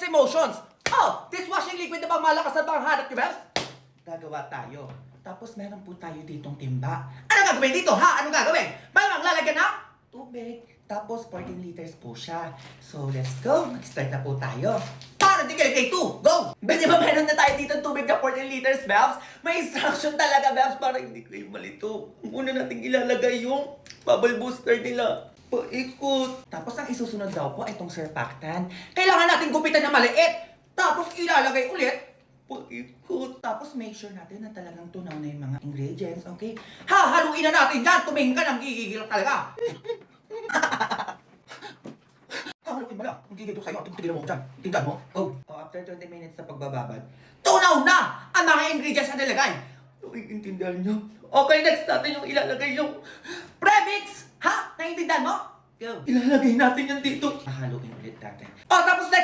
emotions. Oh, dishwashing liquid na ba malakas na bang hanap niyo, Bebs? Gagawa tayo. Tapos meron po tayo ditong timba. Ano gagawin dito, ha? Ano gagawin? Malamang lalagyan ng tubig. Tapos 14 liters po siya. So, let's go. Mag-start na po tayo. Para di kayo kay 2. Go! Di ba meron na tayo dito tubig na 14 liters, Bebs? May instruction talaga, Bebs, para hindi kayo malito. Una natin ilalagay yung bubble booster nila. Paikot. Tapos ang isusunod daw po ay itong surfactant. Kailangan natin gupitan na maliit. Tapos ilalagay ulit. Paikot. Tapos make sure natin na talagang tunaw na yung mga ingredients, okay? Hahaluin na natin yan. Tumingin ka ng gigigil talaga. Hahaluin mo lang. Ang gigil ko sa'yo. Tigilan mo ko dyan. Tingnan mo. Go. After 20 minutes na pagbababad, tunaw na ang mga ingredients na nilagay. Naiintindihan nyo? Okay, next natin yung ilalagay yung premix. Ha? Naiintindihan mo? Go. Ilalagay natin yan dito. Hahaluin ulit natin. Tapos next